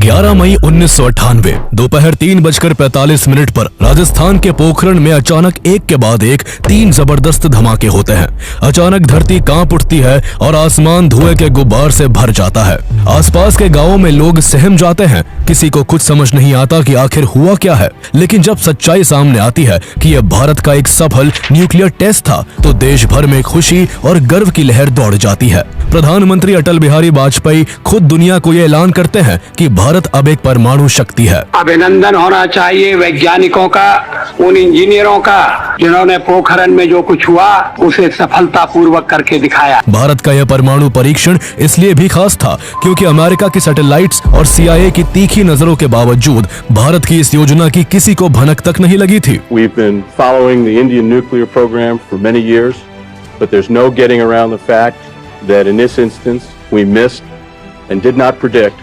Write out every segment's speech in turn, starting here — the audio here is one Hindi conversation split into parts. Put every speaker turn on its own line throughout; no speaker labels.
11 मई 1998 दोपहर 3:45 पर राजस्थान के पोखरण में अचानक एक के बाद एक 3 जबरदस्त धमाके होते हैं। अचानक धरती कांप उठती है और आसमान धुएं के गुब्बार से भर जाता है। आसपास के गांवों में लोग सहम जाते हैं। किसी को कुछ समझ नहीं आता कि आखिर हुआ क्या है। लेकिन जब सच्चाई सामने आती है कि यह भारत का एक सफल न्यूक्लियर टेस्ट था, तो देश भर में खुशी और गर्व की लहर दौड़ जाती है। प्रधानमंत्री अटल बिहारी वाजपेयी खुद दुनिया को ये ऐलान करते हैं कि भारत अब एक परमाणु शक्ति है।
अभिनंदन होना चाहिए वैज्ञानिकों का, उन इंजीनियरों का जिन्होंने पोखरण में जो कुछ हुआ उसे सफलतापूर्वक करके दिखाया।
भारत का यह परमाणु परीक्षण इसलिए भी खास था क्योंकि अमेरिका की सैटेलाइट्स और CIA की तीखी नजरों के बावजूद भारत की इस योजना की किसी को भनक तक नहीं लगी थी।
We've been following the Indian nuclear program for many years, but there's no getting around the fact that in this instance we missed and did not predict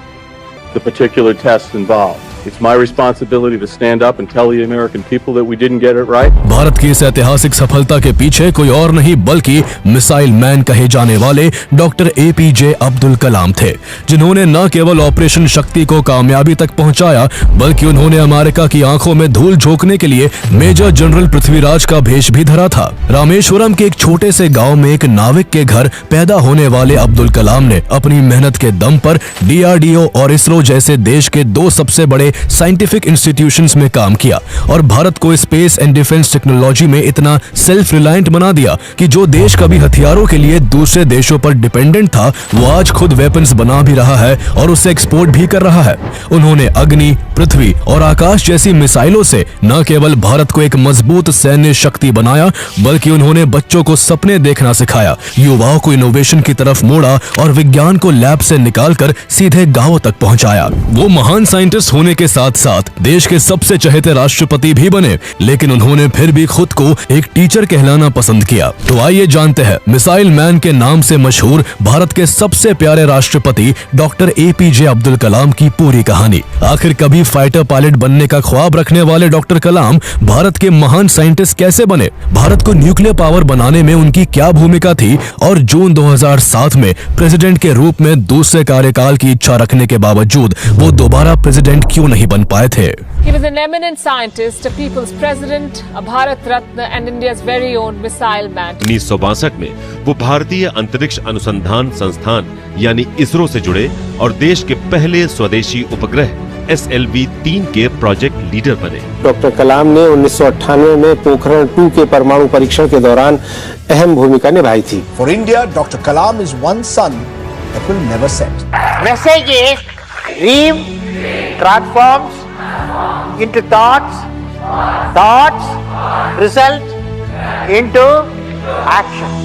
the particular tests involved. It's my responsibility to stand up and tell the American people that we didn't get it right.
Bharat की इस ऐतिहासिक सफलता के पीछे कोई और नहीं बल्कि मिसाइल मैन कहे जाने वाले डॉक्टर APJ अब्दुल कलाम थे, जिन्होंने न केवल ऑपरेशन शक्ति को कामयाबी तक पहुंचाया, बल्कि उन्होंने अमेरिका की आंखों में धूल झोंकने के लिए मेजर जनरल पृथ्वीराज का भेष भी धरा था। रामेश्वरम के एक छोटे से गाँव में एक नाविक के घर पैदा होने वाले अब्दुल कलाम ने अपनी मेहनत के दम पर DRDO और ISRO जैसे देश के 2 सबसे बड़े साइंटिफिक इंस्टीट्यूशंस में काम किया और भारत को स्पेस एंड डिफेंस टेक्नोलॉजी में इतना सेल्फ रिलायंट बना दिया कि जो देश कभी हथियारों के लिए दूसरे देशों पर डिपेंडेंट था, वो आज खुद वेपन्स बना भी रहा है और उसे एक्सपोर्ट भी कर रहा है। उन्होंने अग्नि, पृथ्वी और आकाश जैसी मिसाइलों से न केवल भारत को एक मजबूत सैन्य शक्ति बनाया, बल्कि उन्होंने बच्चों को सपने देखना सिखाया, युवाओं को इनोवेशन की तरफ मोड़ा और विज्ञान को लैब से निकालकर सीधे गांवों तक पहुंचाया। वो महान साइंटिस्ट होने के साथ साथ देश के सबसे चहेते राष्ट्रपति भी बने, लेकिन उन्होंने फिर भी खुद को एक टीचर कहलाना पसंद किया। तो आइए जानते हैं मिसाइल मैन के नाम से मशहूर भारत के सबसे प्यारे राष्ट्रपति डॉक्टर APJ अब्दुल कलाम की पूरी कहानी। आखिर कभी फाइटर पायलट बनने का ख्वाब रखने वाले डॉक्टर कलाम भारत के महान साइंटिस्ट कैसे बने, भारत को न्यूक्लियर पावर बनाने में उनकी क्या भूमिका थी और जून 2007 में प्रेसिडेंट के रूप में दूसरे कार्यकाल की इच्छा रखने के बावजूद वो दोबारा प्रेसिडेंट क्यों नहीं बन पाए थे।
He was an eminent scientist, a people's president, a Bharat Ratna and India's very own missile man.
1962 में वो भारतीय अंतरिक्ष अनुसंधान संस्थान यानी ISRO से जुड़े और देश के पहले स्वदेशी उपग्रह SLV-3 के प्रोजेक्ट लीडर बने।
डॉक्टर कलाम ने 1998 में पोखरण 2 के परमाणु परीक्षण के दौरान अहम भूमिका निभाई थी।
For India, Dr. Kalam is one sun that will never set.
Message is dream transforms into thoughts, thoughts result into action.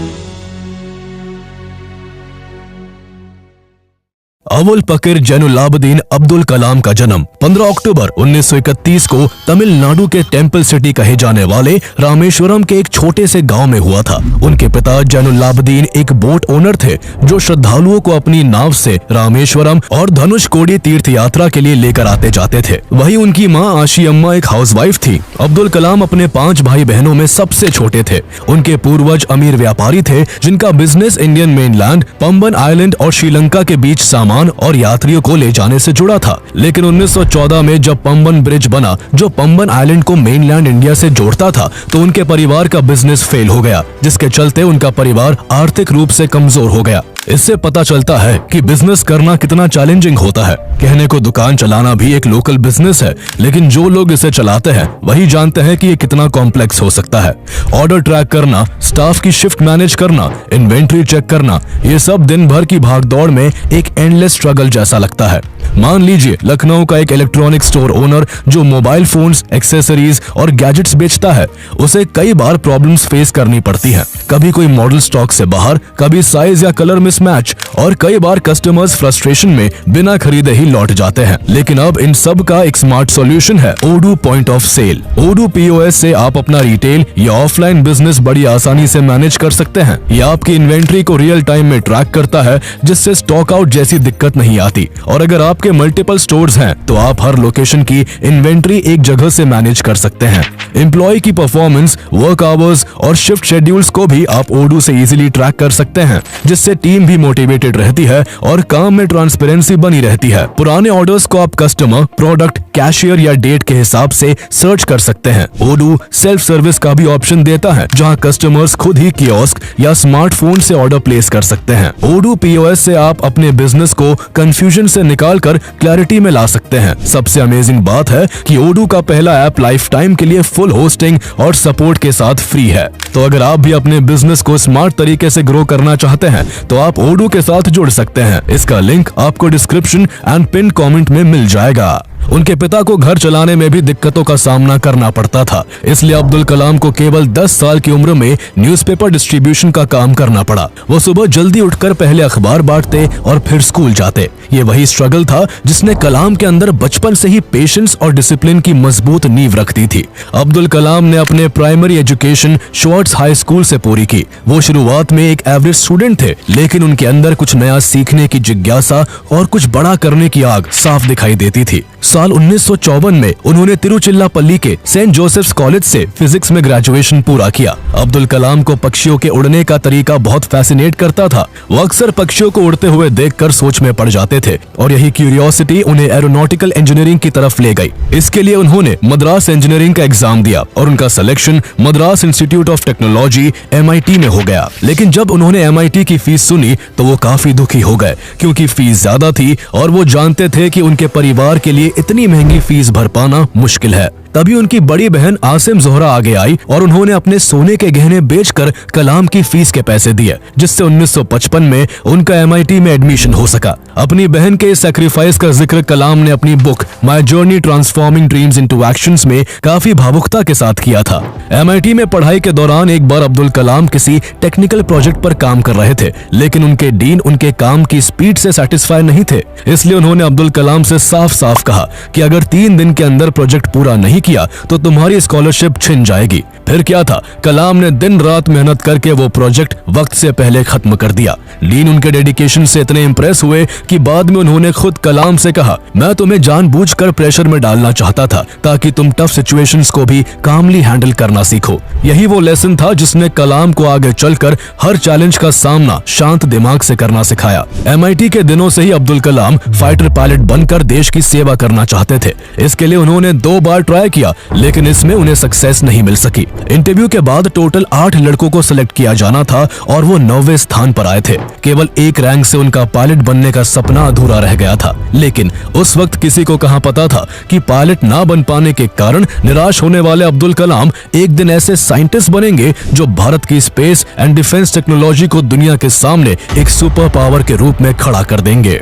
Avul पकीर जैनुलाब्दीन अब्दुल कलाम का जन्म 15 अक्टूबर 1931 को तमिलनाडु के टेम्पल सिटी कहे जाने वाले रामेश्वरम के एक छोटे से गांव में हुआ था। उनके पिता जैनुलाब्दीन एक बोट ओनर थे जो श्रद्धालुओं को अपनी नाव से रामेश्वरम और धनुषकोडी तीर्थ यात्रा के लिए लेकर आते जाते थे। वहीं उनकी मां आशी अम्मा एक हाउसवाइफ थी। अब्दुल कलाम अपने 5 भाई बहनों में सबसे छोटे थे। उनके पूर्वज अमीर व्यापारी थे जिनका business Indian mainland, Pamban island और श्रीलंका के बीच सामान और यात्रियों को ले जाने से जुड़ा था। लेकिन 1914 में जब पंबन ब्रिज बना जो पंबन आइलैंड को मेनलैंड इंडिया से जोड़ता था, तो उनके परिवार का बिजनेस फेल हो गया, जिसके चलते उनका परिवार आर्थिक रूप से कमजोर हो गया। इससे पता चलता है कि बिजनेस करना कितना चैलेंजिंग होता है। कहने को दुकान चलाना भी एक लोकल बिजनेस है, लेकिन जो लोग इसे चलाते हैं वही जानते हैं कि ये कितना कॉम्प्लेक्स हो सकता है। ऑर्डर ट्रैक करना, स्टाफ की शिफ्ट मैनेज करना, इन्वेंट्री चेक करना, ये सब दिन भर की भागदौड़ में एक एंडलेस स्ट्रगल जैसा लगता है। मान लीजिए लखनऊ का एक इलेक्ट्रॉनिक स्टोर ओनर जो मोबाइल फोन्स, एक्सेसरीज और गैजेट्स बेचता है, उसे कई बार प्रॉब्लम्स फेस करनी पड़ती हैं। कभी कोई मॉडल स्टॉक से बाहर, कभी साइज या कलर मिसमैच और कई बार कस्टमर्स फ्रस्ट्रेशन में बिना खरीदे ही लौट जाते हैं। लेकिन अब इन सब का एक स्मार्ट सॉल्यूशन है, ओडू point of cell. Odu POS से आप अपना रिटेल या ऑफलाइन बिजनेस बड़ी आसानी से मैनेज कर सकते हैं। यह आपकी इन्वेंट्री को रियल टाइम में ट्रैक करता है, जिससे स्टॉक आउट जैसी दिक्कत नहीं आती। और अगर आपके मल्टीपल स्टोर्स हैं तो आप हर लोकेशन की इन्वेंट्री एक जगह से मैनेज कर सकते हैं। एम्प्लॉय की परफॉर्मेंस, वर्क आवर्स और शिफ्ट शेड्यूल्स को भी आप ओडू से इजीली ट्रैक कर सकते हैं, जिससे टीम भी मोटिवेटेड रहती है और काम में ट्रांसपेरेंसी बनी रहती है। पुराने ऑर्डर्स को आप कस्टमर, प्रोडक्ट, कैशियर या डेट के हिसाब से सर्च कर सकते हैं। ओडू सेल्फ सर्विस का भी ऑप्शन देता है, जहां कस्टमर्स खुद ही कियोस्क या स्मार्टफोन से ऑर्डर प्लेस कर सकते हैं। ओडू पीओएस से आप अपने बिजनेस को कंफ्यूजन से निकालकर क्लैरिटी में ला सकते हैं। सबसे अमेजिंग बात है कि ओडू का पहला ऐप लाइफ टाइम के लिए फुल होस्टिंग और सपोर्ट के साथ फ्री है। तो अगर आप भी अपने बिजनेस को स्मार्ट तरीके से ग्रो करना चाहते हैं तो आप ओडू के साथ जुड़ सकते हैं। इसका लिंक आपको डिस्क्रिप्शन एंड पिन कमेंट में मिल जाएगा। उनके पिता को घर चलाने में भी दिक्कतों का सामना करना पड़ता था, इसलिए अब्दुल कलाम को केवल 10 साल की उम्र में न्यूज़पेपर डिस्ट्रीब्यूशन का काम करना पड़ा। वो सुबह जल्दी उठकर पहले अखबार बांटते और फिर स्कूल जाते। ये वही स्ट्रगल था जिसने कलाम के अंदर बचपन से ही पेशेंस और डिसिप्लिन की मजबूत नींव रख दी थी। अब्दुल कलाम ने अपने primary education shorts high school से पूरी की। वो शुरुआत में एक एवरेज स्टूडेंट थे, लेकिन उनके अंदर कुछ नया सीखने की जिज्ञासा और कुछ बड़ा करने की आग साफ दिखाई देती थी। साल 1954 में उन्होंने तिरुचिरापल्ली के सेंट जोसेफ्स कॉलेज से फिजिक्स में ग्रेजुएशन पूरा किया। अब्दुल कलाम को पक्षियों के उड़ने का तरीका बहुत फैसिनेट करता था। वो अक्सर पक्षियों को उड़ते हुए देखकर सोच में पड़ जाते थे और यही क्यूरियोसिटी उन्हें एरोनॉटिकल इंजीनियरिंग की तरफ ले गई। इसके लिए उन्होंने मद्रास इंजीनियरिंग का एग्जाम दिया और उनका selection Madras institute of technology MIT में हो गया। लेकिन जब उन्होंने MIT की फीस सुनी तो वो काफी दुखी हो गए, क्योंकि फीस ज्यादा थी और वो जानते थे कि उनके परिवार के लिए इतनी महंगी फीस भर पाना मुश्किल है। तभी उनकी बड़ी बहन आसिम जोहरा आगे आई और उन्होंने अपने सोने के गहने बेचकर कलाम की फीस के पैसे दिए, जिससे 1955 में उनका MIT में एडमिशन हो सका। अपनी बहन के सैक्रिफाइस का जिक्र कलाम ने अपनी book my journey transforming dreams into actions में काफी भावुकता के साथ किया था। MIT में पढ़ाई के दौरान एक बार अब्दुल कलाम किसी टेक्निकल प्रोजेक्ट पर काम कर रहे थे, लेकिन उनके डीन उनके काम की स्पीड से सेटिस्फाई नहीं थे। इसलिए उन्होंने अब्दुल कलाम से साफ साफ कहा कि अगर 3 दिन के अंदर प्रोजेक्ट पूरा नहीं किया तो तुम्हारी स्कॉलरशिप छिन जाएगी। फिर क्या था, कलाम ने दिन रात मेहनत करके वो प्रोजेक्ट वक्त से पहले खत्म कर दिया। डीन उनके डेडिकेशन से इतने इंप्रेस हुए कि बाद में उन्होंने खुद कलाम से कहा, मैं तुम्हें जानबूझकर प्रेशर में डालना चाहता था ताकि तुम टफ सिचुएशंस को भी कामली हैंडल करना सीखो। यही वो लेसन था जिसने कलाम को आगे चलकर हर चैलेंज का सामना शांत दिमाग से करना सिखाया। MIT के दिनों से ही अब्दुल कलाम फाइटर पायलट बनकर देश की सेवा करना चाहते थे। इसके लिए उन्होंने 2 बार ट्राई किया, लेकिन इसमें उन्हें सक्सेस नहीं मिल सकी। इंटरव्यू के बाद टोटल 8 लड़कों को सिलेक्ट किया जाना था और वो 9वें स्थान पर आए थे। केवल 1 रैंक से उनका पायलट बनने का सपना अधूरा रह गया था। लेकिन उस वक्त किसी को कहां पता था कि पायलट ना बन पाने के कारण निराश होने वाले अब्दुल कलाम एक दिन ऐसे साइंटिस्ट बनेंगे जो भारत की स्पेस एंड डिफेंस टेक्नोलॉजी को दुनिया के सामने एक सुपर पावर के रूप में खड़ा कर देंगे।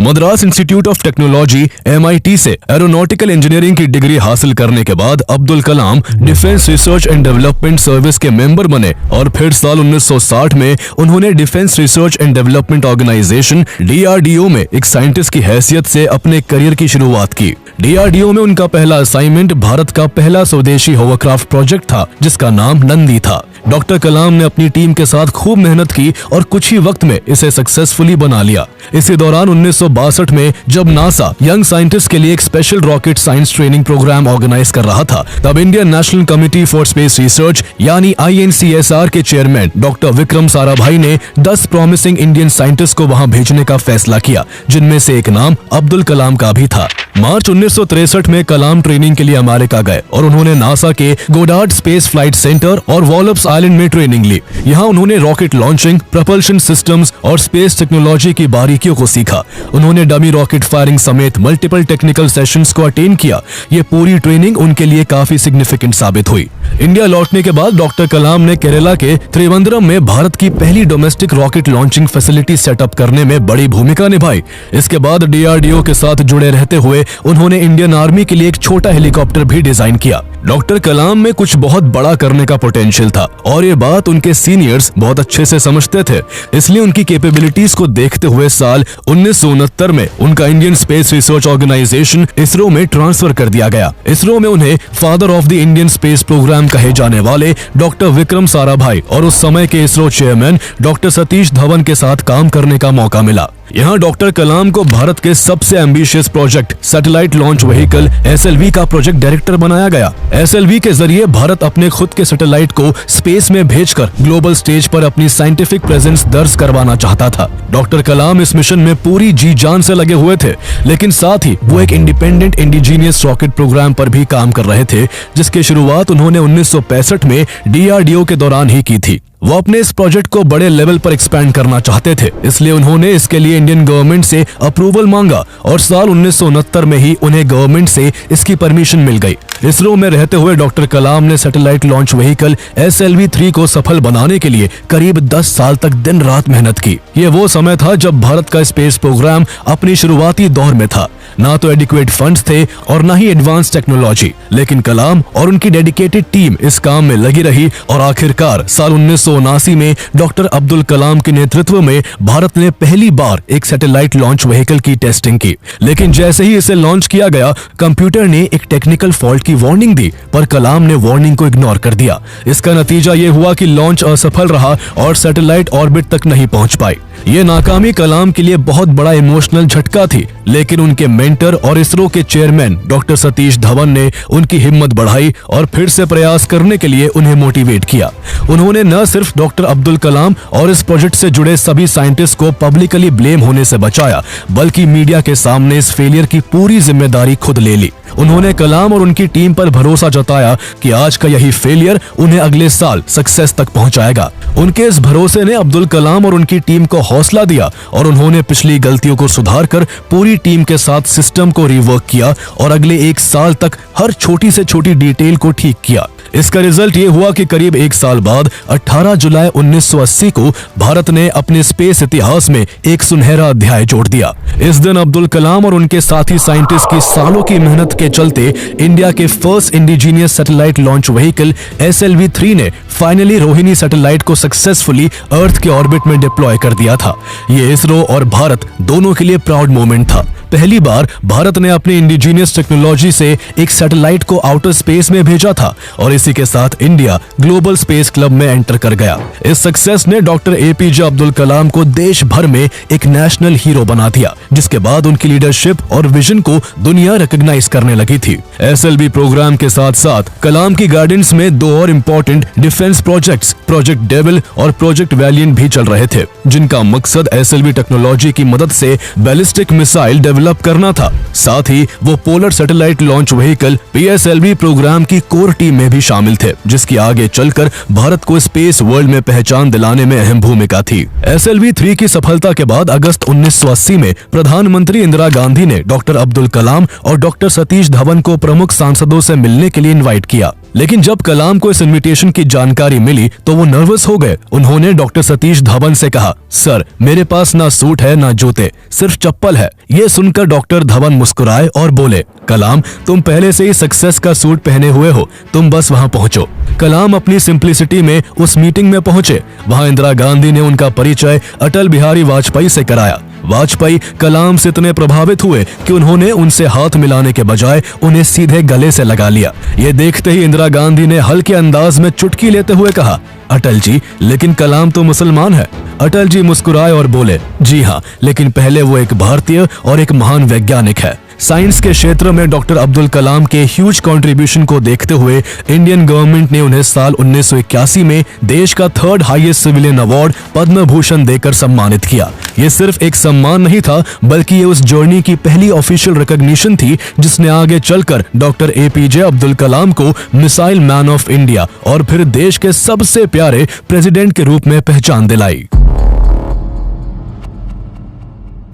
Madras institute of technology MIT से एरोनॉटिकल इंजीनियरिंग की डिग्री हासिल करने के बाद Abdul Kalam defence research and development service के मेंबर बने और फिर साल 1960 में उन्होंने defence research and development organisation DRDO में एक साइंटिस्ट की हैसियत से अपने करियर की शुरुआत की। DRDO में उनका पहला असाइनमेंट भारत का पहला स्वदेशी होवरक्राफ्ट प्रोजेक्ट था, जिसका नाम नंदी था। डॉक्टर कलाम ने अपनी टीम के साथ खूब मेहनत की और कुछ ही वक्त में इसे सक्सेसफुली बना लिया। इसी दौरान 1962 में जब नासा यंग साइंटिस्ट के लिए एक special rocket science training programme organise कर रहा था, तब Indian national committee for space research यानी INCSR के चेयरमैन डॉक्टर विक्रम साराभाई ने 10 प्रॉमिसिंग इंडियन साइंटिस्ट को वहां भेजने का फैसला किया, जिनमें से एक नाम अब्दुल कलाम का भी था। मार्च 1963 में कलाम ट्रेनिंग के लिए अमेरिका गए और उन्होंने नासा के गोडार्ड स्पेस फ्लाइट सेंटर और वॉलप्स आइलैंड में ट्रेनिंग ली। यहाँ उन्होंने रॉकेट लॉन्चिंग, प्रपल्शन सिस्टम्स और स्पेस टेक्नोलॉजी की बारीकियों को सीखा। उन्होंने डमी रॉकेट फायरिंग समेत मल्टीपल टेक्निकल सेशंस को अटेंड किया। ये पूरी ट्रेनिंग उनके लिए काफी सिग्निफिकेंट साबित हुई। इंडिया लौटने के बाद डॉक्टर कलाम ने केरला के त्रिवेंद्रम में भारत की पहली domestic rocket launching facility setup करने में बड़ी भूमिका निभाई। इसके बाद DRDO के साथ जुड़े रहते हुए उन्होंने इंडियन आर्मी के लिए एक छोटा हेलीकॉप्टर भी डिजाइन किया। डॉक्टर कलाम में कुछ बहुत बड़ा करने का पोटेंशियल था और ये बात उनके सीनियर्स बहुत अच्छे से समझते थे। इसलिए उनकी कैपेबिलिटीज को देखते हुए साल 1969 में उनका Indian space research organisation ISRO में ट्रांसफर कर दिया गया। इसरो में उन्हें father of the Indian space programme कहे जाने वाले डॉक्टर विक्रम साराभाई और उस समय के इसरो चेयरमैन डॉक्टर सतीश धवन के साथ काम करने का मौका मिला। यहाँ डॉक्टर कलाम को भारत के सबसे ambitious project satellite launch vehicle SLV का प्रोजेक्ट डायरेक्टर बनाया गया। SLV के जरिए भारत अपने खुद के सैटेलाइट को स्पेस में भेजकर ग्लोबल स्टेज पर अपनी साइंटिफिक प्रेजेंस दर्ज करवाना चाहता था। डॉक्टर कलाम इस मिशन में पूरी जी जान से लगे हुए थे, लेकिन साथ ही वो एक इंडिपेंडेंट इंडिजीनियस रॉकेट प्रोग्राम पर भी काम कर रहे थे, जिसकी शुरुआत उन्होंने 1965 में DRDO के दौरान ही की थी। वो अपने इस प्रोजेक्ट को बड़े लेवल पर एक्सपैंड करना चाहते थे, इसलिए उन्होंने इसके लिए इंडियन गवर्नमेंट से अप्रूवल मांगा और साल 1969 में ही उन्हें गवर्नमेंट से इसकी परमिशन मिल गई। इसरो में रहते हुए डॉक्टर कलाम ने सैटेलाइट लॉन्च व्हीकल SLV-3 को सफल बनाने के लिए करीब 10 साल तक दिन रात मेहनत की। ये वो समय था जब भारत का स्पेस प्रोग्राम अपनी शुरुआती दौर में था। ना तो एडिक्वेट फंड्स थे और ना ही एडवांस टेक्नोलॉजी, लेकिन कलाम और उनकी डेडिकेटेड टीम इस काम में लगी रही और आखिरकार साल 1979 में डॉक्टर अब्दुल कलाम के नेतृत्व में भारत ने पहली बार एक सैटेलाइट लॉन्च व्हीकल की टेस्टिंग की। लेकिन जैसे ही इसे लॉन्च किया गया, कंप्यूटर ने एक टेक्निकल फॉल्ट की वार्निंग दी, पर कलाम ने वार्निंग को इग्नोर कर दिया। इसका नतीजा ये हुआ कि लॉन्च असफल रहा और सैटेलाइट ऑर्बिट तक नहीं पहुंच पाई। ये नाकामी कलाम के लिए बहुत बड़ा इमोशनल झटका थी, लेकिन उनके मेंटर और इसरो के चेयरमैन डॉक्टर सतीश धवन ने उनकी हिम्मत बढ़ाई और फिर से प्रयास करने के लिए उन्हें मोटिवेट किया। उन्होंने न सिर्फ डॉक्टर अब्दुल कलाम और इस प्रोजेक्ट से जुड़े सभी साइंटिस्ट को पब्लिकली ब्लेम होने से बचाया, बल्कि मीडिया के सामने इस फेलियर की पूरी जिम्मेदारी खुद ले ली। उन्होंने कलाम और उनकी टीम पर भरोसा जताया कि आज का यही फेलियर उन्हें अगले साल सक्सेस तक पहुंचाएगा। उनके इस भरोसे ने अब्दुल कलाम और उनकी टीम को हौसला दिया और उन्होंने पिछली गलतियों को सुधारकर पूरी टीम के साथ सिस्टम को रिवर्क किया और अगले 1 साल तक हर छोटी से छोटी डिटेल को ठीक किया। इसका रिजल्ट ये हुआ कि करीब 1 साल बाद 18 जुलाई 1980 को भारत ने अपने स्पेस इतिहास में एक सुनहरा अध्याय जोड़ दिया। इस दिन अब्दुल कलाम और उनके साथी साइंटिस्ट की सालों की मेहनत के चलते इंडिया के first indigenous satellite launch vehicle SLV-3 ने फाइनली रोहिणी सैटेलाइट को सक्सेसफुली अर्थ के ऑर्बिट में डिप्लॉय कर दिया था। ये इसरो और भारत दोनों के लिए प्राउड मोमेंट था। पहली बार भारत ने अपनी इंडिजीनियस टेक्नोलॉजी से एक सैटेलाइट को आउटर स्पेस में भेजा था और इसी के साथ इंडिया ग्लोबल स्पेस क्लब में एंटर कर गया। इस सक्सेस ने डॉक्टर APJ अब्दुल कलाम को देश भर में एक नेशनल हीरो बना दिया, जिसके बाद उनकी लीडरशिप और विजन को दुनिया रिकॉग्नाइज करने लगी थी। SLV प्रोग्राम के साथ साथ कलाम की गाइडेंस में 2 और important defence projects, project devil और प्रोजेक्ट वैलिएंट भी चल रहे थे, जिनका मकसद SLV टेक्नोलॉजी की मदद से बैलिस्टिक मिसाइल डेवलप करना था। साथ ही वो polar satellite launch vehicle PSLV programme की कोर टीम में भी शामिल थे, जिसकी आगे चलकर भारत को स्पेस वर्ल्ड में पहचान दिलाने में अहम भूमिका थी। SLV-3 की सफलता के बाद अगस्त 1980 में प्रधानमंत्री इंदिरा गांधी ने डॉक्टर अब्दुल कलाम और डॉक्टर सतीश धवन को प्रमुख सांसदों से मिलने के लिए इनवाइट किया। लेकिन जब कलाम को इस इनविटेशन की जानकारी मिली तो वो नर्वस हो गए। उन्होंने डॉक्टर सतीश धवन से कहा, सर मेरे पास ना सूट है ना जूते, सिर्फ चप्पल है। ये सुनकर डॉक्टर धवन मुस्कुराए और बोले, कलाम तुम पहले से ही सक्सेस का सूट पहने हुए हो, तुम बस वहाँ पहुँचो। कलाम अपनी सिंप्लिसिटी में उस मीटिंग में पहुंचे। वहाँ इंदिरा गांधी ने उनका परिचय अटल बिहारी वाजपेयी से कराया। वाजपेयी कलाम से इतने प्रभावित हुए कि उन्होंने उनसे हाथ मिलाने के बजाय उन्हें सीधे गले से लगा लिया। ये देखते ही इंदिरा गांधी ने हल्के अंदाज में चुटकी लेते हुए कहा, अटल जी लेकिन कलाम तो मुसलमान है। अटल जी मुस्कुराए और बोले, जी हाँ, लेकिन पहले वो एक भारतीय और एक महान वैज्ञानिक है। साइंस के क्षेत्र में डॉक्टर अब्दुल कलाम के ह्यूज कंट्रीब्यूशन को देखते हुए इंडियन गवर्नमेंट ने उन्हें साल 1981 में देश का 3rd highest civilian award Padma Bhushan देकर सम्मानित किया। ये सिर्फ एक सम्मान नहीं था, बल्कि ये उस जर्नी की पहली ऑफिशियल रिकॉग्निशन थी जिसने आगे चलकर डॉक्टर APJ अब्दुल कलाम को मिसाइल मैन ऑफ इंडिया और फिर देश के सबसे प्यारे प्रेसिडेंट के रूप में पहचान दिलाई।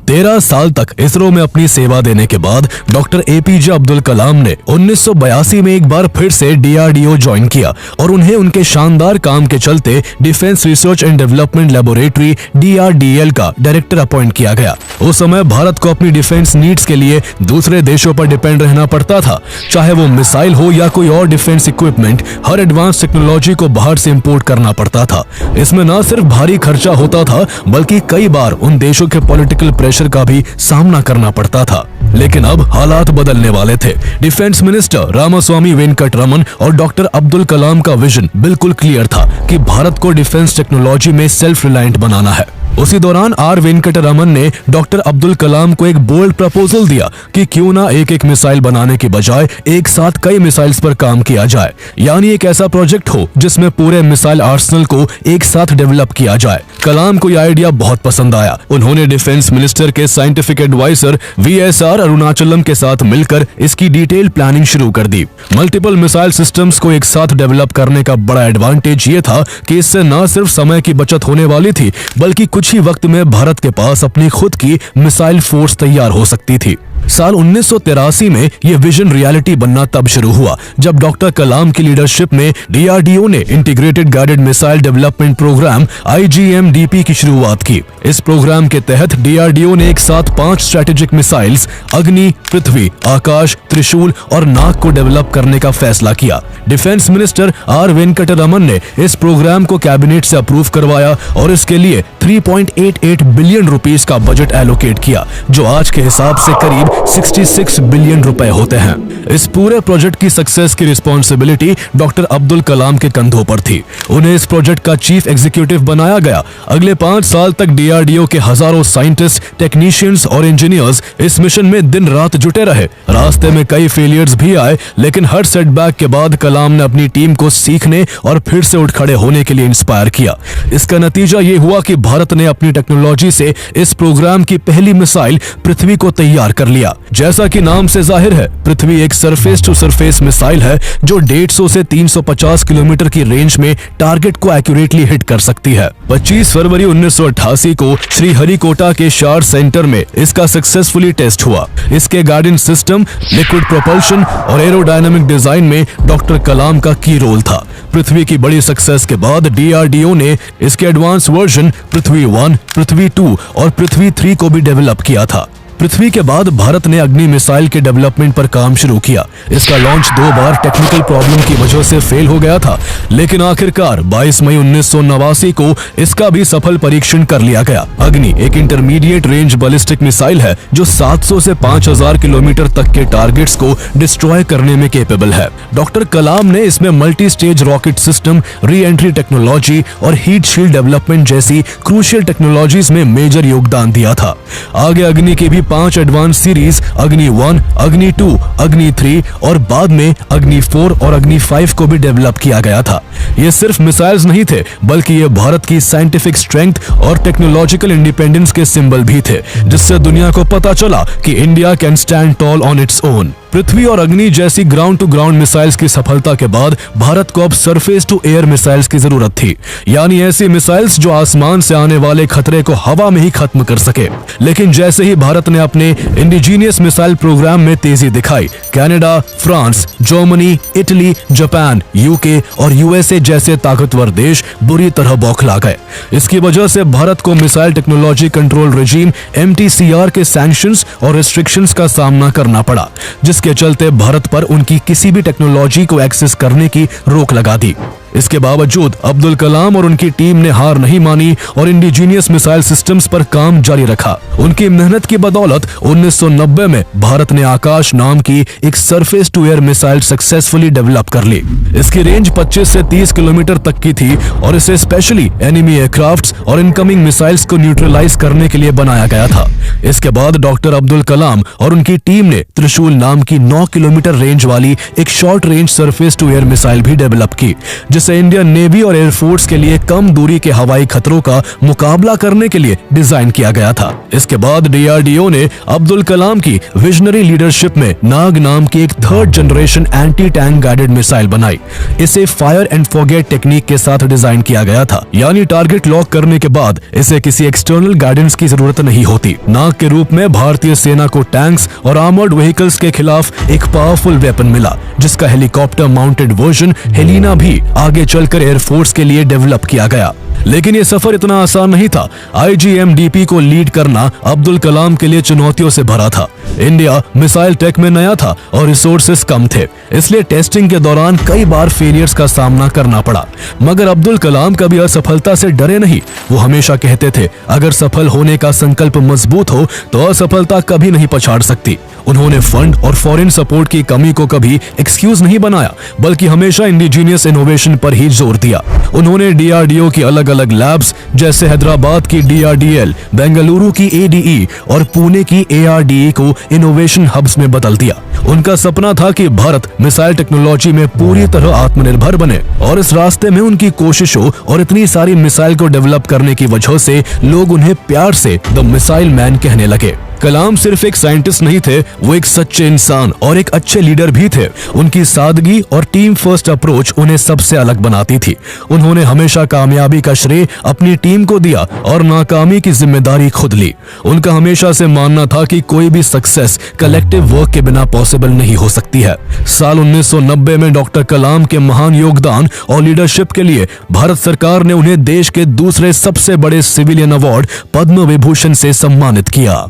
13 साल तक इसरो में अपनी सेवा देने के बाद डॉक्टर APJ अब्दुल कलाम ने 1982 में एक बार फिर से DRDO ज्वाइन किया और उन्हें उनके शानदार काम के चलते defence research and development laboratory DRDL का डायरेक्टर अपॉइंट किया गया। उस समय भारत को अपनी डिफेंस नीड्स के लिए दूसरे देशों पर डिपेंड रहना पड़ता था, चाहे वो मिसाइल हो या कोई और डिफेंस इक्विपमेंट। हर एडवांस टेक्नोलॉजी को बाहर से इंपोर्ट करना पड़ता था। इसमें न सिर्फ भारी खर्चा होता था, बल्कि कई बार उन देशों के पॉलिटिकल प्रेशर का भी सामना करना पड़ता था। लेकिन अब हालात बदलने वाले थे। डिफेंस मिनिस्टर रामास्वामी वेंकटरमन और डॉक्टर अब्दुल कलाम का विजन बिल्कुल क्लियर था कि भारत को डिफेंस टेक्नोलॉजी में सेल्फ रिलायंट बनाना है। उसी दौरान आर वेंकटरमन ने डॉक्टर अब्दुल कलाम को एक बोल्ड प्रपोजल दिया कि क्यों ना एक एक मिसाइल बनाने के बजाय एक साथ कई मिसाइल्स पर काम किया जाए, यानी एक ऐसा प्रोजेक्ट हो जिसमें पूरे मिसाइल आर्सेनल को एक साथ डेवलप किया जाए। कलाम को यह आइडिया बहुत पसंद आया। उन्होंने डिफेंस मिनिस्टर के साइंटिफिक एडवाइजर VSR अरुणाचलम के साथ मिलकर इसकी डिटेल प्लानिंग शुरू कर दी। मल्टीपल मिसाइल सिस्टम्स को एक साथ डेवलप करने का बड़ा एडवांटेज ये था कि इससे न सिर्फ समय की बचत होने वाली थी, बल्कि कुछ ही वक्त में भारत के पास अपनी खुद की मिसाइल फोर्स तैयार हो सकती थी। साल 1983 में यह विजन रियलिटी बनना तब शुरू हुआ जब डॉक्टर कलाम की लीडरशिप में DRDO ने integrated guided missile development programme IGM-DP की शुरुआत की। इस प्रोग्राम के तहत DRDO ने एक साथ 5 स्ट्रेटेजिक मिसाइल्स अग्नि, पृथ्वी, आकाश, त्रिशूल और नाग को डेवलप करने का फैसला किया। डिफेंस मिनिस्टर आर वेंकटरमन ने इस प्रोग्राम को कैबिनेट से अप्रूव करवाया और इसके लिए 3.88 बिलियन रुपीस का बजट एलोकेट किया, जो आज के हिसाब से करीब 66 बिलियन रुपए होते हैं। इस पूरे प्रोजेक्ट की सक्सेस की रिस्पॉन्सिबिलिटी डॉक्टर अब्दुल कलाम के कंधों पर थी। उन्हें इस प्रोजेक्ट का चीफ एग्जीक्यूटिव बनाया गया। अगले 5 साल तक DRDO के हजारों साइंटिस्ट, टेक्नीशियंस और इंजीनियर्स इस मिशन में दिन रात जुटे रहे। रास्ते में कई फेलियर्स भी आए, लेकिन हर सेटबैक के बाद कलाम ने अपनी टीम को सीखने और फिर से उठ खड़े होने के लिए इंस्पायर किया। इसका नतीजा ये हुआ कि भारत ने अपनी टेक्नोलॉजी से इस प्रोग्राम की पहली मिसाइल पृथ्वी को तैयार कर लिया। जैसा कि नाम से जाहिर है, पृथ्वी एक सरफेस टू सरफेस मिसाइल है जो 150 से 350 किलोमीटर की रेंज में टारगेट को एक्यूरेटली हिट कर सकती है। 25 फरवरी 1988 को श्रीहरिकोटा के शार सेंटर में इसका सक्सेसफुली टेस्ट हुआ। इसके गाइडेंस सिस्टम, लिक्विड प्रोपल्शन और एरोडायनामिक डिजाइन में डॉक्टर कलाम का की रोल था। पृथ्वी की बड़ी सक्सेस के बाद DRDO ने इसके एडवांस वर्जन पृथ्वी 1, पृथ्वी 2 और पृथ्वी 3 को भी डेवलप किया था। पृथ्वी के बाद भारत ने अग्नि मिसाइल के डेवलपमेंट पर काम शुरू किया। इसका लॉन्च 2 बार टेक्निकल प्रॉब्लम की वजह से फेल हो गया था, लेकिन आखिरकार 22 मई 1989 को इसका भी सफल परीक्षण कर लिया गया। अग्नि एक इंटरमीडिएट रेंज बैलिस्टिक मिसाइल है जो 700 से 5000 किलोमीटर तक के टारगेट्स को डिस्ट्रॉय करने में केपेबल है। डॉक्टर कलाम ने इसमें multi stage rocket system, re entry technology और हीट शील्ड डेवलपमेंट जैसी क्रूशियल टेक्नोलॉजीज में मेजर योगदान दिया था। आगे अग्नि के भी 5 एडवांस सीरीज अग्नि 1, अग्नि 2, अग्नि 3 और बाद में अग्नि 4 और अग्नि 5 को भी डेवलप किया गया था। ये सिर्फ मिसाइल्स नहीं थे, बल्कि ये भारत की साइंटिफिक स्ट्रेंथ और टेक्नोलॉजिकल इंडिपेंडेंस के सिंबल भी थे, जिससे दुनिया को पता चला कि India can stand tall on its own. Prithvi और अग्नि जैसी ग्राउंड टू ग्राउंड मिसाइल्स की सफलता के बाद भारत को अब सरफेस टू एयर मिसाइल्स की जरूरत थी, यानी ऐसी मिसाइल्स जो आसमान से आने वाले खतरे को हवा में ही खत्म कर सके। लेकिन जैसे ही भारत ने अपने इंडिजीनियस मिसाइल प्रोग्राम में तेजी दिखाई, Canada, France, Germany, Italy, Japan, UK और USA जैसे ताकतवर देश बुरी तरह बौखला गए। इसकी वजह से भारत को missile technology control regime MTCR के सैंक्शंस और रिस्ट्रिक्शंस का सामना करना पड़ा, जिसके चलते भारत पर उनकी किसी भी टेक्नोलॉजी को एक्सेस करने की रोक लगा दी। इसके बावजूद अब्दुल कलाम और उनकी टीम ने हार नहीं मानी और इंडिजीनियस मिसाइल सिस्टम्स पर काम जारी रखा। उनकी मेहनत की बदौलत 1990 में भारत ने आकाश नाम की एक surface to air missile successfully develop कर ली। इसकी रेंज 25 से 30 किलोमीटर तक की थी और इसे स्पेशली एनिमी एयरक्राफ्ट्स और इनकमिंग मिसाइल्स को न्यूट्रलाइज करने के लिए बनाया गया था। इसके बाद डॉक्टर अब्दुल कलाम और उनकी टीम ने त्रिशूल नाम की 9 किलोमीटर रेंज वाली एक short range surface to air missile भी डेवलप की, जिसे इंडियन नेवी और एयरफोर्स के लिए कम दूरी के हवाई खतरों का मुकाबला करने के लिए डिजाइन किया गया था। इसके बाद DRDO ने अब्दुल कलाम की विजनरी लीडरशिप में नाग नाम की एक 3rd generation anti tank guided missile बनाई। इसे फायर एंड फॉरगेट टेक्निक के साथ डिजाइन किया गया था, यानी टारगेट लॉक करने के बाद इसे किसी एक्सटर्नल गाइडेंस की जरूरत नहीं होती। नाग के रूप में भारतीय सेना को टैंक्स और आर्मर्ड व्हीकल्स के खिलाफ एक पावरफुल वेपन मिला, जिसका हेलीकॉप्टर माउंटेड वर्जन हेलिना भी आगे चलकर एयरफोर्स के लिए डेवलप किया गया। लेकिन ये सफर इतना आसान नहीं था। IGM-DP को लीड करना अब्दुल कलाम के लिए चुनौतियों से भरा था। इंडिया मिसाइल टेक में नया था और रिसोर्सेस कम थे, इसलिए टेस्टिंग के दौरान कई बार फेलियर्स का सामना करना पड़ा। मगर अब्दुल कलाम कभी असफलता से डरे नहीं। वो हमेशा कहते थे, अगर सफल होने का संकल्प मजबूत हो तो असफलता कभी नहीं पछाड़ सकती। उन्होंने फंड और फॉरेन सपोर्ट की कमी को कभी एक्सक्यूज नहीं बनाया, बल्कि हमेशा इंडिजीनियस इनोवेशन पर ही जोर दिया। उन्होंने डीआरडीओ की अलग अलग लैब्स जैसे हैदराबाद की डीआरडीएल, बेंगलुरु की एडीई और पुणे की एआरडीई को इनोवेशन हब्स में बदल दिया। उनका सपना था कि भारत मिसाइल टेक्नोलॉजी में पूरी तरह आत्मनिर्भर बने, और इस रास्ते में उनकी कोशिशों और इतनी सारी मिसाइल को डेवलप करने की वजह से लोग उन्हें प्यार से द मिसाइल मैन कहने लगे। कलाम सिर्फ एक साइंटिस्ट नहीं थे, वो एक सच्चे इंसान और एक अच्छे लीडर भी थे। उनकी सादगी और टीम फर्स्ट अप्रोच उन्हें सबसे अलग बनाती थी। उन्होंने हमेशा कामयाबी का श्रेय अपनी टीम को दिया और नाकामी की जिम्मेदारी खुद ली। उनका हमेशा से मानना था कि कोई भी सक्सेस कलेक्टिव वर्क के बिना पॉसिबल नहीं हो सकती है। साल 1990 में डॉक्टर कलाम के महान योगदान और लीडरशिप के लिए भारत सरकार ने उन्हें देश के दूसरे सबसे बड़े सिविलियन अवार्ड पद्म विभूषण से सम्मानित किया।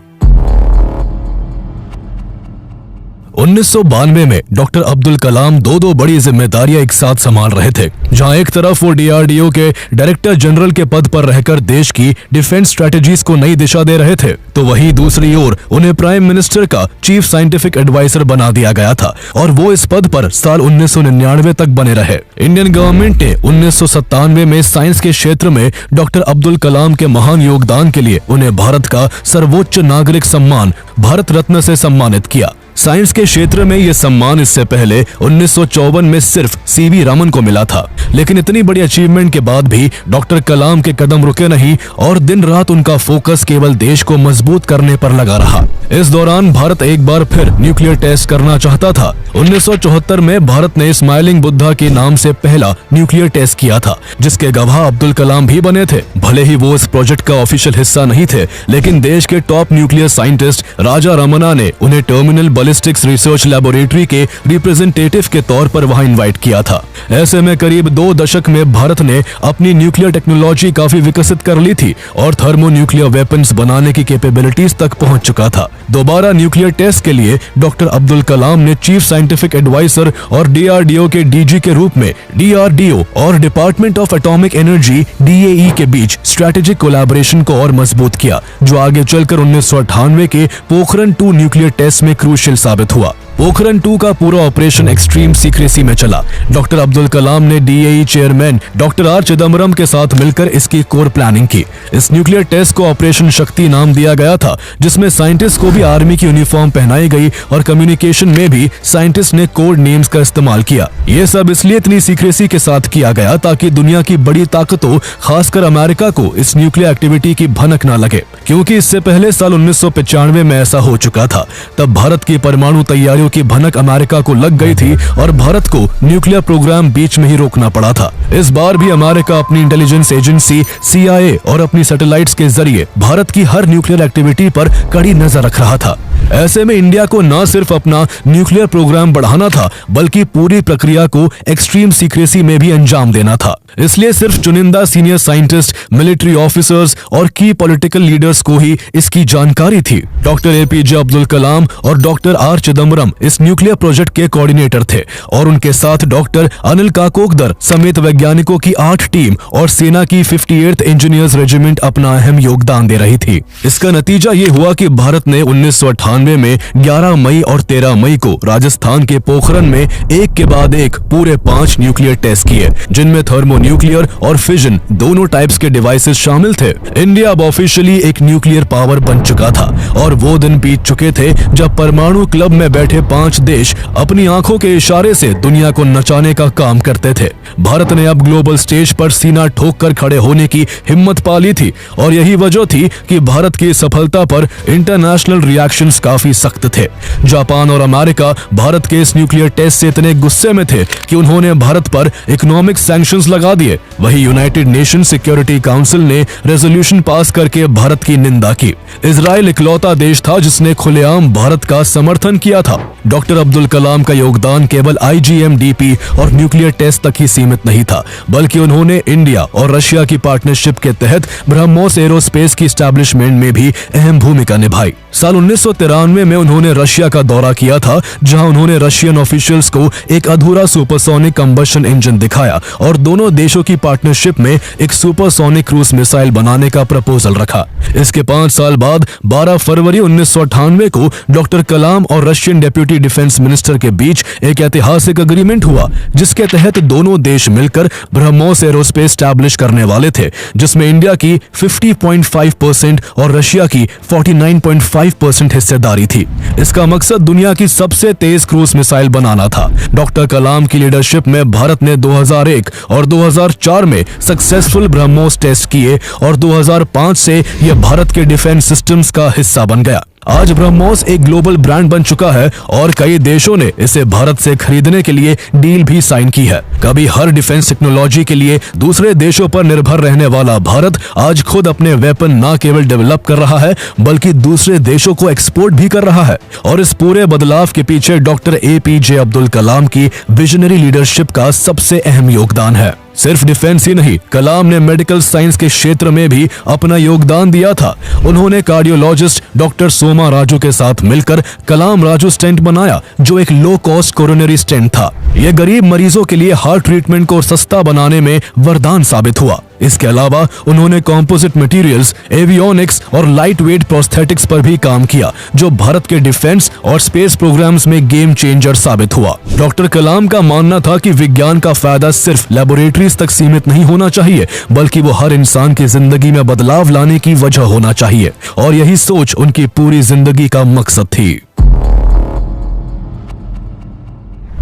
1992 में डॉक्टर अब्दुल कलाम दो बड़ी जिम्मेदारियां एक साथ संभाल रहे थे। जहां एक तरफ वो डीआरडीओ के डायरेक्टर जनरल के पद पर रहकर देश की डिफेंस स्ट्रेटजीज को नई दिशा दे रहे थे, तो वहीं दूसरी ओर उन्हें प्राइम मिनिस्टर का चीफ साइंटिफिक एडवाइजर बना दिया गया था, और वो इस पद पर साल 1999 तक बने रहे। इंडियन गवर्नमेंट ने 1997 में साइंस के क्षेत्र में डॉक्टर अब्दुल कलाम के महान योगदान के लिए उन्हें भारत का सर्वोच्च नागरिक सम्मान भारत रत्न से सम्मानित किया। साइंस के क्षेत्र में यह सम्मान इससे पहले 1954 में सिर्फ सीवी रमन को मिला था। लेकिन इतनी बड़ी अचीवमेंट के बाद भी डॉक्टर कलाम के कदम रुके नहीं और दिन रात उनका फोकस केवल देश को मजबूत करने पर लगा रहा। इस दौरान भारत एक बार फिर न्यूक्लियर टेस्ट करना चाहता था। 1974 में भारत ने स्माइलिंग बुद्धा के नाम से पहला न्यूक्लियर टेस्ट किया था, जिसके गवाह अब्दुल कलाम भी बने थे। भले ही वो इस प्रोजेक्ट का ऑफिशियल हिस्सा नहीं थे, लेकिन देश के top nuclear scientist Raja Ramanna ने उन्हें टर्मिनल बैलिस्टिक्स रिसर्च लैबोरेटरी के रिप्रेजेंटेटिव के तौर पर वहां इनवाइट किया था। ऐसे में करीब 2 दशक में भारत ने अपनी न्यूक्लियर टेक्नोलॉजी काफी विकसित कर ली थी और थर्मोन्यूक्लियर वेपन्स बनाने की कैपेबिलिटीज तक पहुंच चुका था। दोबारा न्यूक्लियर टेस्ट के लिए डॉक्टर अब्दुल कलाम ने चीफ साइंटिफिक एडवाइजर और डीआरडीओ के डीजी के रूप में डीआरडीओ और department of atomic energy DAE के बीच स्ट्रेटेजिक कोलैबोरेशन को और मजबूत किया, जो आगे चलकर 1998 के पोखरण 2 न्यूक्लियर टेस्ट में क्रूशियल साबित हुआ। पोखरण 2 का पूरा ऑपरेशन एक्सट्रीम सीक्रेसी में चला। डॉक्टर अब्दुल कलाम ने DAE chairman doctor R Chidambaram के साथ मिलकर इसकी कोर प्लानिंग की। इस न्यूक्लियर टेस्ट को ऑपरेशन शक्ति नाम दिया गया था, जिसमें साइंटिस्ट को भी आर्मी की यूनिफॉर्म पहनाई गई और कम्युनिकेशन में भी साइंटिस्ट ने कोड नेम्स का इस्तेमाल किया। ये सब इसलिए इतनी सीक्रेसी के साथ किया गया ताकि दुनिया की बड़ी ताकतों, खासकर अमेरिका को इस न्यूक्लियर एक्टिविटी की भनक न लगे, क्योंकि इससे पहले साल 1995 में ऐसा हो चुका था। तब भारत की परमाणु तैयारियों की भनक अमेरिका को लग गई थी और भारत को न्यूक्लियर प्रोग्राम बीच में ही रोकना पड़ा था। इस बार भी अमेरिका अपनी इंटेलिजेंस एजेंसी CIA और अपनी सैटेलाइट्स के जरिए भारत की हर न्यूक्लियर एक्टिविटी पर कड़ी नजर रख रहा था। ऐसे में इंडिया को न सिर्फ अपना न्यूक्लियर प्रोग्राम बढ़ाना था, बल्कि पूरी प्रक्रिया को एक्सट्रीम सीक्रेसी में भी अंजाम देना था। इसलिए सिर्फ चुनिंदा सीनियर साइंटिस्ट, मिलिट्री ऑफिसर्स और की पॉलिटिकल लीडर्स को ही इसकी जानकारी थी। डॉक्टर APJ अब्दुल कलाम और डॉक्टर आर चिदम्बरम इस न्यूक्लियर प्रोजेक्ट के कोऑर्डिनेटर थे और उनके साथ डॉक्टर अनिल काकोदर समेत वैज्ञानिकों की 8 टीम और सेना की 58th इंजीनियर्स रेजिमेंट अपना अहम योगदान दे रही थी। इसका नतीजा ये हुआ कि भारत ने 1998 में 11 मई और 13 मई को राजस्थान के पोखरण में एक के बाद एक पूरे 5 न्यूक्लियर टेस्ट किए, जिनमें थर्मोन्यूक्लियर और फिजन दोनों टाइप्स के डिवाइसेस शामिल थे। इंडिया अब ऑफिशियली एक न्यूक्लियर पावर बन चुका था और वो दिन बीत चुके थे जब परमाणु क्लब में बैठे 5 देश अपनी आंखों के इशारे से दुनिया को नचाने का काम करते थे। भारत ने अब ग्लोबल स्टेज पर सीना ठोक कर खड़े होने की हिम्मत पा ली थी और यही वजह थी कि भारत की सफलता पर इंटरनेशनल रिएक्शंस काफी सख्त थे। जापान और अमेरिका भारत के इस न्यूक्लियर टेस्ट से इतने गुस्से में थे कि उन्होंने भारत पर इकोनॉमिक सैंक्शंस लगा दिए। वही यूनाइटेड नेशन सिक्योरिटी काउंसिल ने रेजोल्यूशन पास करके भारत की निंदा की। इजराइल इकलौता देश था जिसने खुलेआम भारत का समर्थन किया था। डॉक्टर अब्दुल कलाम का योगदान केवल IGM-DP और न्यूक्लियर टेस्ट तक ही सीमित नहीं था, बल्कि उन्होंने इंडिया और रशिया की पार्टनरशिप के तहत ब्रह्मोस एरोस्पेस की एस्टैब्लिशमेंट में भी अहम भूमिका निभाई। साल 1993 1993 में उन्होंने रशिया का दौरा किया था, जहां उन्होंने रशियन ऑफिशियल्स को एक अधूरा सुपरसोनिक कंबशन इंजन दिखाया और दोनों देशों की पार्टनरशिप में एक सुपरसोनिक क्रूज मिसाइल बनाने का प्रपोजल रखा। इसके 5 साल बाद 12 फरवरी 1998 को डॉक्टर कलाम और रशियन डेप्यूटी डिफेंस मिनिस्टर के बीच एक ऐतिहासिक एग्रीमेंट हुआ, जिसके तहत दोनों देश मिलकर ब्रह्मोस एरोस्पेस स्टैब्लिश करने वाले थे, जिसमें इंडिया की 50.5% और रशिया की 49.5% हिस्सेदारी थी। इसका मकसद दुनिया की सबसे तेज क्रूज मिसाइल बनाना था। डॉक्टर कलाम की लीडरशिप में भारत ने 2001 और 2004 में सक्सेसफुल ब्रह्मोस टेस्ट किए और 2005 से यह भारत के डिफेंस सिस्टम्स का हिस्सा बन गया। आज ब्रह्मोस एक ग्लोबल ब्रांड बन चुका है और कई देशों ने इसे भारत से खरीदने के लिए डील भी साइन की है। कभी हर डिफेंस टेक्नोलॉजी के लिए दूसरे देशों पर निर्भर रहने वाला भारत आज खुद अपने वेपन न केवल डेवलप कर रहा है, बल्कि दूसरे देशों को एक्सपोर्ट भी कर रहा है। और इस पूरे बदलाव के पीछे डॉक्टर APJ अब्दुल कलाम की विजनरी लीडरशिप का सबसे अहम योगदान है। सिर्फ डिफेंस ही नहीं, कलाम ने मेडिकल साइंस के क्षेत्र में भी अपना योगदान दिया था। उन्होंने कार्डियोलॉजिस्ट डॉक्टर सोमा राजू के साथ मिलकर कलाम राजू स्टेंट बनाया, जो एक लो कॉस्ट कोरोनरी स्टेंट था। यह गरीब मरीजों के लिए हार्ट ट्रीटमेंट को सस्ता बनाने में वरदान साबित हुआ। इसके अलावा उन्होंने कंपोजिट मटेरियल्स, एवियोनिक्स और लाइट वेट प्रोस्थेटिक्स पर भी काम किया, जो भारत के डिफेंस और स्पेस प्रोग्राम्स में गेम चेंजर साबित हुआ। डॉक्टर कलाम का मानना था कि विज्ञान का फायदा सिर्फ लेबोरेटरीज तक सीमित नहीं होना चाहिए, बल्कि वो हर इंसान की जिंदगी में बदलाव लाने की वजह होना चाहिए, और यही सोच उनकी पूरी जिंदगी का मकसद थी।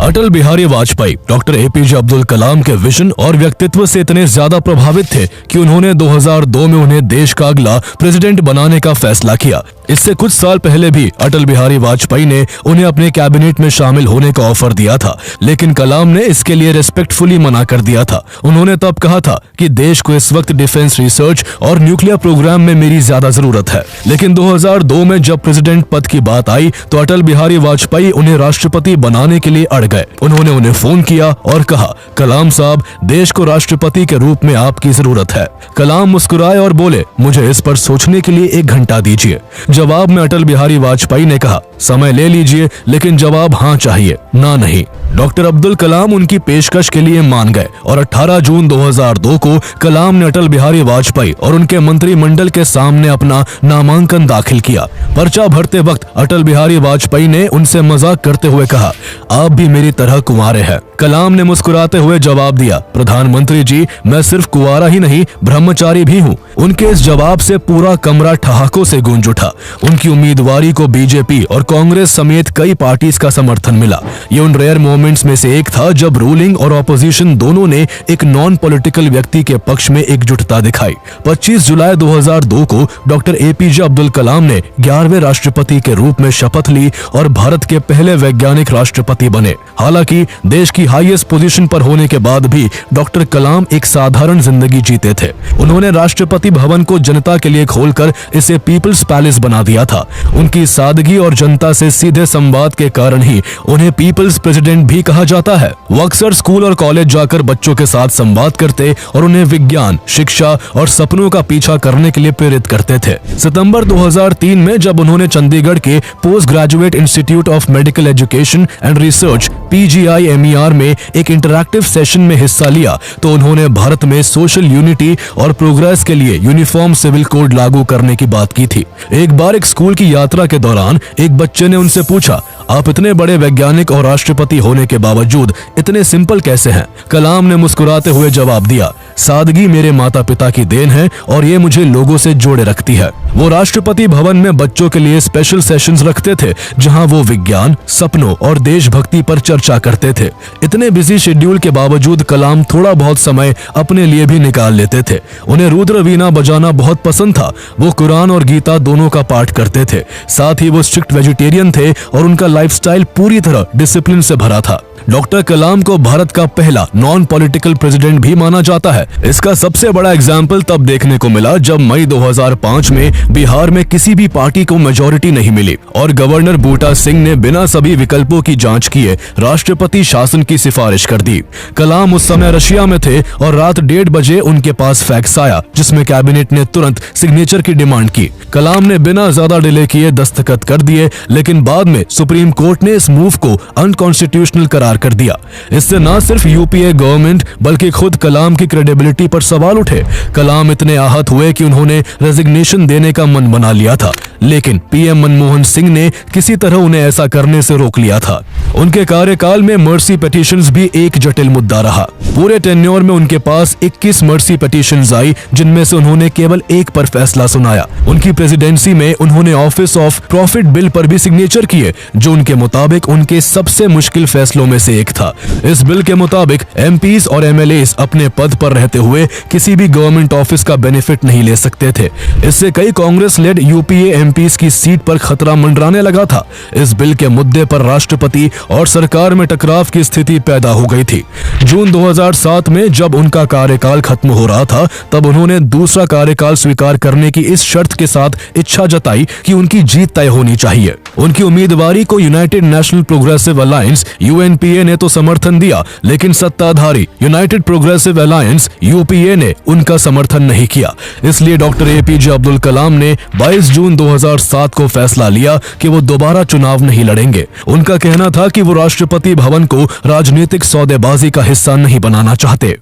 अटल बिहारी वाजपेयी डॉक्टर APJ अब्दुल कलाम के विजन और व्यक्तित्व से इतने ज्यादा प्रभावित थे कि उन्होंने 2002 में उन्हें देश का अगला प्रेसिडेंट बनाने का फैसला किया। इससे कुछ साल पहले भी अटल बिहारी वाजपेयी ने उन्हें अपने कैबिनेट में शामिल होने का ऑफर दिया था, लेकिन कलाम ने इसके लिए रेस्पेक्टफुली मना कर दिया था। उन्होंने तब कहा था कि देश को इस वक्त डिफेंस रिसर्च और न्यूक्लियर प्रोग्राम में मेरी ज्यादा जरूरत है। लेकिन 2002 में जब प्रेसिडेंट पद की बात आई तो अटल बिहारी वाजपेयी उन्हें राष्ट्रपति बनाने के लिए अड़ गए। उन्होंने उन्हें फोन किया और कहा, कलाम साहब, देश को राष्ट्रपति के रूप में आपकी जरूरत है। कलाम मुस्कुराए और बोले, मुझे इस पर सोचने के लिए 1 घंटा दीजिए। जवाब में अटल बिहारी वाजपेयी ने कहा, समय ले लीजिए, लेकिन जवाब हाँ चाहिए, ना नहीं। डॉक्टर अब्दुल कलाम उनकी पेशकश के लिए मान गए और 18 जून 2002 को कलाम ने अटल बिहारी वाजपेयी और उनके मंत्रिमंडल के सामने अपना नामांकन दाखिल किया। पर्चा भरते वक्त अटल बिहारी वाजपेयी ने उनसे मजाक करते हुए कहा, आप भी मेरी तरह कुंवारे हैं। कलाम ने मुस्कुराते हुए जवाब दिया, प्रधानमंत्री जी, मैं सिर्फ कुंवारा ही नहीं, ब्रह्मचारी भी हूँ। उनके इस जवाब से पूरा कमरा ठहाकों से गूंज उठा। उनकी उम्मीदवारी को बीजेपी और कांग्रेस समेत कई पार्टीज का समर्थन मिला। ये उन रेयर मोमेंट्स में से एक था जब रूलिंग और ऑपोजिशन दोनों ने एक नॉन पॉलिटिकल व्यक्ति के पक्ष में एकजुटता दिखाई। 25 जुलाई 2002 को डॉक्टर APJ अब्दुल कलाम ने 11वें राष्ट्रपति के रूप में शपथ ली और भारत के पहले वैज्ञानिक राष्ट्रपति बने। हालांकि देश की हाईएस्ट पोजीशन पर होने के बाद भी डॉक्टर कलाम एक साधारण जिंदगी जीते थे। उन्होंने राष्ट्रपति भवन को जनता के लिए खोलकर इसे पीपल्स पैलेस बना दिया था। उनकी सादगी और जनता से सीधे संवाद के कारण ही उन्हें पीपल्स प्रेसिडेंट भी कहा जाता है। वो अक्सर स्कूल और कॉलेज जाकर बच्चों के साथ संवाद करते और उन्हें विज्ञान, शिक्षा और सपनों का पीछा करने के लिए प्रेरित करते थे। सितंबर 2003 में जब उन्होंने चंडीगढ़ के post graduate institute of medical education and research PGI-MER में एक इंटरैक्टिव सेशन में हिस्सा लिया तो उन्होंने भारत में सोशल यूनिटी और प्रोग्रेस के लिए यूनिफॉर्म सिविल कोड लागू करने की बात की थी। एक बार एक स्कूल की यात्रा के दौरान एक बच्चे ने उनसे पूछा, आप इतने बड़े वैज्ञानिक और राष्ट्रपति होने के बावजूद इतने सिंपल कैसे हैं? कलाम ने मुस्कुराते हुए जवाब दिया, सादगी मेरे माता पिता की देन है और ये मुझे लोगों से जोड़े रखती है। वो राष्ट्रपति भवन में बच्चों के लिए स्पेशल सेशंस रखते थे जहां वो विज्ञान, सपनों और देशभक्ति पर चर्चा करते थे। इतने बिजी शेड्यूल के बावजूद कलाम थोड़ा बहुत समय अपने लिए भी निकाल लेते थे। उन्हें रुद्र वीणा बजाना बहुत पसंद था। वो कुरान और गीता दोनों का पाठ करते थे। साथ ही वो स्ट्रिक्ट वेजिटेरियन थे और उनका लाइफस्टाइल पूरी तरह डिसिप्लिन से भरा था। डॉक्टर कलाम को भारत का पहला नॉन पॉलिटिकल प्रेसिडेंट भी माना जाता है इसका सबसे बड़ा एग्जाम्पल तब देखने को मिला जब मई 2005 में बिहार में किसी भी पार्टी को मेजोरिटी नहीं मिली और गवर्नर बूटा सिंह ने बिना सभी विकल्पों की जांच किए राष्ट्रपति शासन की सिफारिश कर दी। कलाम उस समय रशिया में थे और रात 1:30 बजे उनके पास फैक्स आया जिसमें कैबिनेट ने तुरंत सिग्नेचर की डिमांड की। कलाम ने बिना ज्यादा डिले किए दस्तखत कर दिए, लेकिन बाद में सुप्रीम कोर्ट ने इस मूव को अनकॉन्स्टिट्यूशनल करार कर दिया। इससे न सिर्फ यूपीए गवर्नमेंट बल्कि खुद कलाम की क्रेडिबिलिटी पर सवाल उठे। कलाम इतने आहत हुए कि उन्होंने रेजिग्नेशन देने का मन बना लिया था, लेकिन पीएम मनमोहन सिंह ने किसी तरह उन्हें ऐसा करने से रोक लिया था। उनके कार्यकाल में मर्सी पिटीशंस भी एक जटिल मुद्दा रहा। पूरे टेन्योर में उनके पास 21 मर्सी पिटीशंस आई, जिनमें से उन्होंने केवल एक पर फैसला सुनाया। उनकी प्रेसिडेंसी में उन्होंने ऑफिस ऑफ प्रॉफिट बिल पर भी सिग्नेचर किए, जो उनके मुताबिक उनके सबसे मुश्किल फैसलों में से एक था। इस बिल के मुताबिक एमपीज और एमएलएस अपने पद पर रहते हुए किसी भी गवर्नमेंट ऑफिस का बेनिफिट नहीं ले सकते थे। इससे कई कांग्रेस लेड यूपीए एमपीज की सीट पर खतरा मंडराने लगा था। इस बिल के मुद्दे पर राष्ट्रपति और सरकार में टकराव की स्थिति पैदा हो गई थी। जून 2007 में जब उनका कार्यकाल खत्म हो रहा था, तब उन्होंने दूसरा कार्यकाल स्वीकार करने की इस शर्त के साथ इच्छा जताई कि उनकी जीत तय होनी चाहिए। उनकी उम्मीदवारी को यूनाइटेड नेशनल प्रोग्रेसिव अलायंस यूएनपीए ने तो समर्थन दिया, लेकिन सत्ताधारी यूनाइटेड प्रोग्रेसिव अलायंस यूपीए ने उनका समर्थन नहीं किया। इसलिए डॉक्टर एपीजे अब्दुल कलाम ने 22 जून 2007 को फैसला लिया कि वो दोबारा चुनाव नहीं लड़ेंगे। उनका कहना था कि वो राष्ट्रपति भवन को राजनीतिक सौदेबाजी का हिस्सा नहीं बनाना चाहते।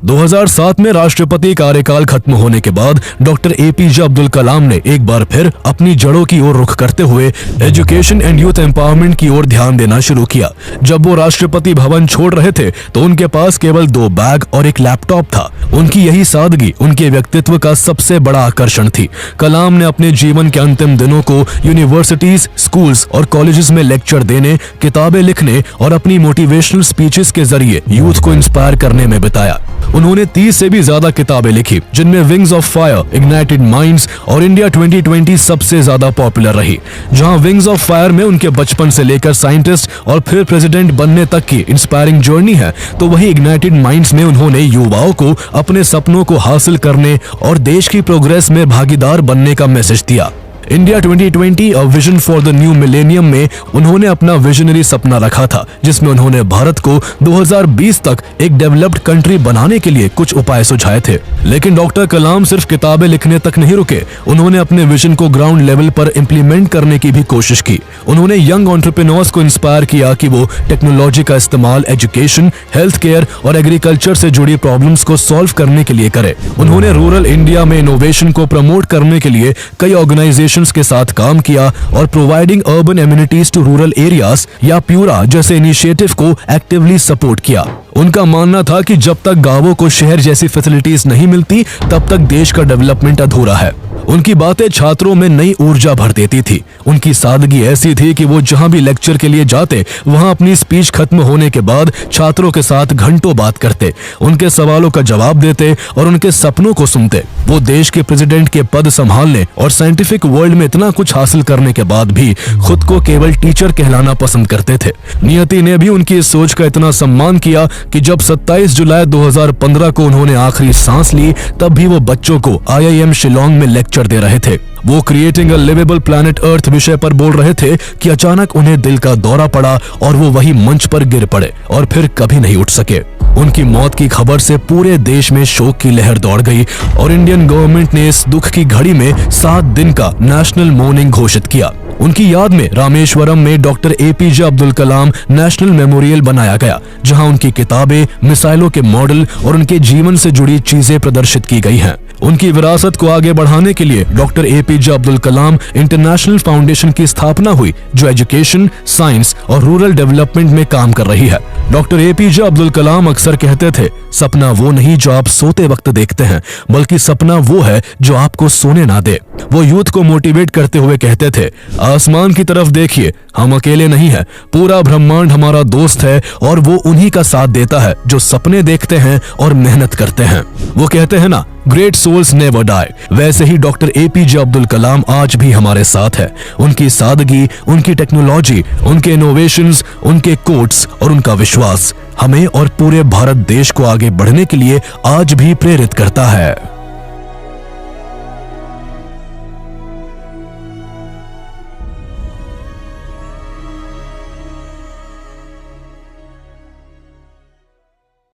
2007 में राष्ट्रपति कार्यकाल खत्म होने के बाद डॉक्टर एपीजे अब्दुल कलाम ने एक बार फिर अपनी जड़ों की ओर रुख करते हुए एजुकेशन एंड यूथ एम्पावरमेंट की ओर ध्यान देना शुरू किया। जब वो राष्ट्रपति भवन छोड़ रहे थे तो उनके पास केवल 2 बैग और एक लैपटॉप था। उनकी यही सादगी उनके व्यक्तित्व का सबसे बड़ा आकर्षण थी। कलाम ने अपने जीवन के अंतिम दिनों को यूनिवर्सिटीज, स्कूल्स और कॉलेजेस में लेक्चर देने, किताबें लिखने और अपनी मोटिवेशनल स्पीचेस के जरिए यूथ को इंस्पायर करने में बिताया। उन्होंने 30 से भी ज्यादा किताबें लिखी, जिनमें wings of fire, ignited minds और इंडिया 2020 सबसे ज्यादा पॉपुलर रही। जहां विंग्स ऑफ फायर में उनके बचपन से लेकर साइंटिस्ट और फिर प्रेसिडेंट बनने तक की इंस्पायरिंग जर्नी है, तो वही इग्नाइटेड माइंड्स में उन्होंने युवाओं को अपने सपनों को हासिल करने और देश की प्रोग्रेस में भागीदार बनने का मैसेज दिया। इंडिया 2020 और vision for the new millennium में उन्होंने अपना विजनरी सपना रखा था, जिसमें उन्होंने भारत को 2020 तक एक डेवलप्ड कंट्री बनाने के लिए कुछ उपाय सुझाए थे। लेकिन डॉक्टर कलाम सिर्फ किताबें लिखने तक नहीं रुके। उन्होंने अपने विजन को ग्राउंड लेवल पर इम्प्लीमेंट करने की भी कोशिश की। उन्होंने यंग एंटरप्रेन्योर्स को इंस्पायर किया कि वो टेक्नोलॉजी का इस्तेमाल एजुकेशन, हेल्थ केयर और एग्रीकल्चर से जुड़ी प्रॉब्लम्स को सॉल्व करने के लिए करे। उन्होंने रूरल इंडिया में इनोवेशन को प्रमोट करने के लिए कई ऑर्गेनाइजेशन के साथ काम किया और providing urban amenities to rural areas या प्यूरा जैसे इनिशिएटिव को एक्टिवली सपोर्ट किया। उनका मानना था कि जब तक गांवों को शहर जैसी फैसिलिटीज नहीं मिलती, तब तक देश का डेवलपमेंट अधूरा है। उनकी बातें छात्रों में नई ऊर्जा भर देती थी। उनकी सादगी ऐसी थी कि वो जहां भी लेक्चर के लिए जाते, वहां अपनी स्पीच खत्म होने के बाद छात्रों के साथ घंटों बात करते, उनके सवालों का जवाब देते और उनके सपनों को सुनते। वो देश के प्रेसिडेंट के पद संभालने और साइंटिफिक वर्ल्ड में इतना कुछ हासिल करने के बाद भी खुद को केवल टीचर कहलाना पसंद करते थे। नियति ने भी उनकी इस सोच का इतना सम्मान किया कि जब 27 जुलाई 2015 को उन्होंने आखिरी सांस ली, तब भी वो बच्चों को IIM शिलोंग में लेक्चर दे रहे थे। वो creating a liveable planet earth विषय पर बोल रहे थे कि अचानक उन्हें दिल का दौरा पड़ा और वो वही मंच पर गिर पड़े और फिर कभी नहीं उठ सके। उनकी मौत की खबर से पूरे देश में शोक की लहर दौड़ गई और इंडियन गवर्नमेंट ने इस दुख की घड़ी में 7 दिन का नेशनल मॉर्निंग घोषित किया। उनकी याद में रामेश्वरम में doctor APJ Abdul Kalam national memorial बनाया गया, जहां उनकी किताबें, मिसाइलों के मॉडल और उनके जीवन से जुड़ी चीजें प्रदर्शित की गई हैं। उनकी विरासत को आगे बढ़ाने के लिए doctor APJ Abdul Kalam international foundation की स्थापना हुई, जो एजुकेशन, साइंस और रूरल डेवलपमेंट में काम कर रही है। डॉक्टर एपीजे अब्दुल कलाम अक्सर कहते थे, सपना वो नहीं जो आप सोते वक्त देखते हैं, बल्कि सपना वो है जो आपको सोने ना दे। वो यूथ को मोटिवेट करते हुए कहते थे, आसमान की तरफ देखिए, हम अकेले नहीं हैं, पूरा ब्रह्मांड हमारा दोस्त है और वो उन्हीं का साथ देता है जो सपने देखते हैं और मेहनत करते हैं। वो कहते हैं ना, ग्रेट सोल्स नेवर डाई। वैसे ही डॉक्टर APJ अब्दुल कलाम आज भी हमारे साथ है। उनकी सादगी, उनकी टेक्नोलॉजी, उनके इनोवेशंस, उनके कोट्स और उनका विश्वास हमें और पूरे भारत देश को आगे बढ़ने के लिए आज भी प्रेरित करता है।